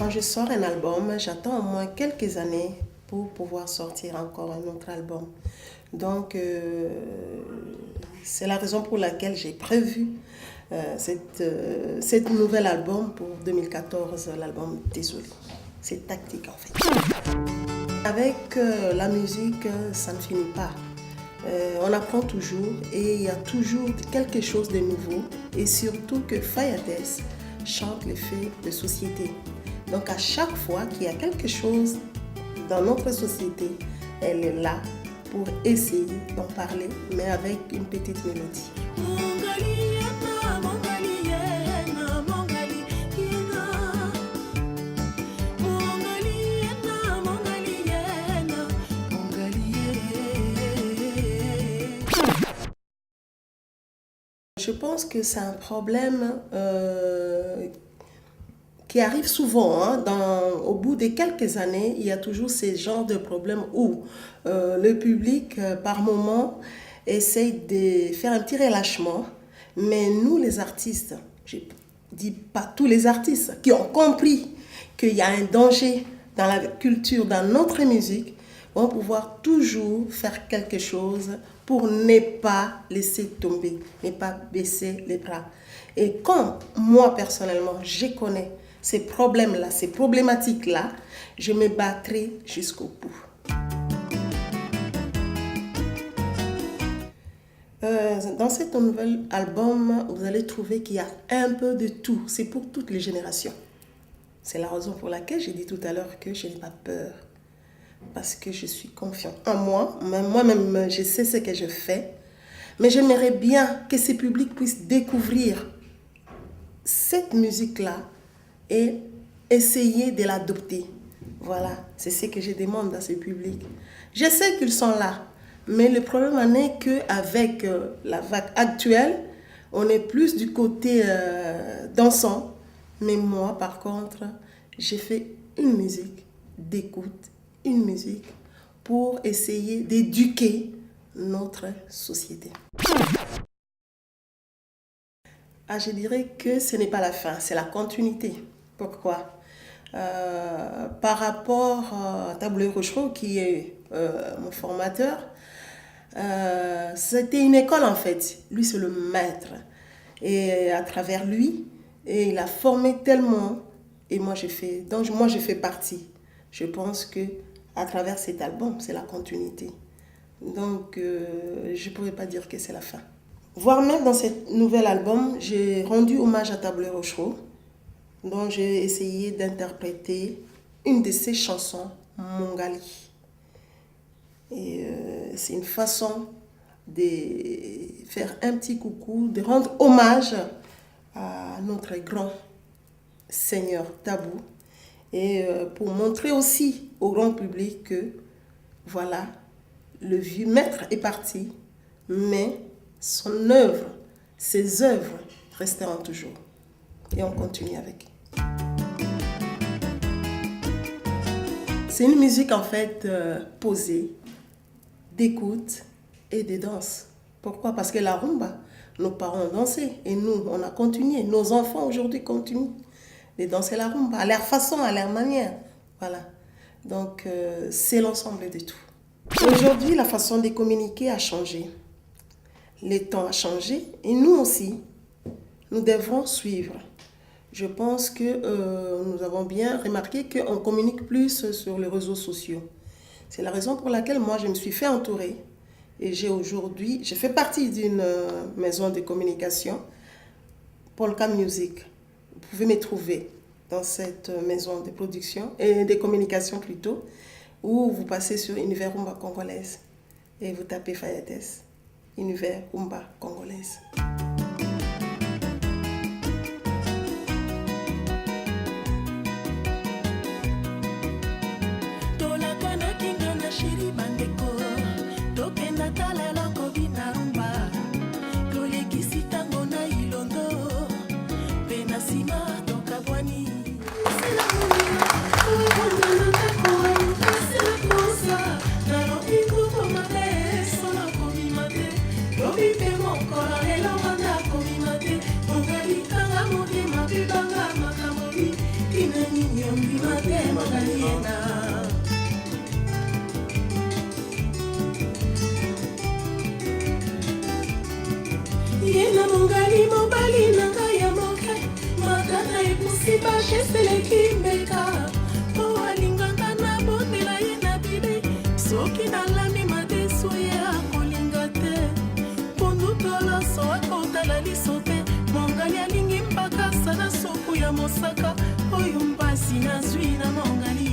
Quand je sors un album, j'attends au moins quelques années pour pouvoir sortir encore un autre album. Donc, c'est la raison pour laquelle j'ai prévu cette nouvel album pour 2014, l'album Désolé. C'est tactique en fait. Avec la musique, ça ne finit pas. On apprend toujours et il y a toujours quelque chose de nouveau et surtout que Fayates chante les faits de société. Donc à chaque fois qu'il y a quelque chose dans notre société, elle est là pour essayer d'en parler, mais avec une petite mélodie. Je pense que c'est un problème qui arrive souvent. Hein, au bout de quelques années, il y a toujours ces genres de problèmes où le public, par moment, essaye de faire un petit relâchement. Mais nous, les artistes, je ne dis pas tous les artistes, qui ont compris qu'il y a un danger dans la culture, dans notre musique, vont pouvoir toujours faire quelque chose pour ne pas laisser tomber, ne pas baisser les bras. Et quand moi, personnellement, je connais ces problèmes-là, ces problématiques-là, je me battrai jusqu'au bout. Dans cet nouvel album, vous allez trouver qu'il y a un peu de tout. C'est pour toutes les générations. C'est la raison pour laquelle j'ai dit tout à l'heure que je n'ai pas peur. Parce que je suis confiante en moi. Moi-même, je sais ce que je fais. Mais j'aimerais bien que ce public puisse découvrir cette musique-là et essayer de l'adopter. Voilà, c'est ce que je demande à ce public. Je sais qu'ils sont là, mais le problème en est qu'avec la vague actuelle, on est plus du côté dansant. Mais moi, par contre, j'ai fait une musique d'écoute, une musique pour essayer d'éduquer notre société. Je dirais que ce n'est pas la fin, c'est la continuité. Pourquoi? Par rapport à Taboulé Rochereau, qui est mon formateur, c'était une école en fait. Lui, c'est le maître. Et à travers lui, et il a formé tellement. Et moi, je fais partie. Je pense que à travers cet album, c'est la continuité. Donc, je ne pourrais pas dire que c'est la fin. Voire même dans ce nouvel album, j'ai rendu hommage à Taboulé Rochereau, dont j'ai essayé d'interpréter une de ses chansons, Mongali. Et c'est une façon de faire un petit coucou, de rendre hommage à notre grand Seigneur Tabou et pour montrer aussi au grand public que voilà, le vieux maître est parti, mais son œuvre, ses œuvres resteront toujours. Et on continue avec. C'est une musique en fait posée, d'écoute et de danse. Pourquoi? Parce que la rumba, nos parents ont dansé et nous, on a continué. Nos enfants aujourd'hui continuent de danser la rumba à leur façon, à leur manière. Voilà. Donc, c'est l'ensemble de tout. Aujourd'hui, la façon de communiquer a changé. Les temps ont changé et nous aussi, nous devrons suivre. Je pense que nous avons bien remarqué qu'on communique plus sur les réseaux sociaux. C'est la raison pour laquelle moi, je me suis fait entourer. Et je fais partie d'une maison de communication, Polka Music. Vous pouvez me trouver dans cette maison de production, et de communication plutôt, où vous passez sur Univers Rumba Congolaise et vous tapez Fayates, Univers Rumba Congolaise. Don't be mongali mobali na ngai ya moke matata epusi bakeseleki mbeka po alingaka na bondela ye na bibe soki nalami madesu ye akolinga te pundutoloso akotala liso te mongali alingi mpakasa na supu ya mosaka oyo mpasi nazwi na mongali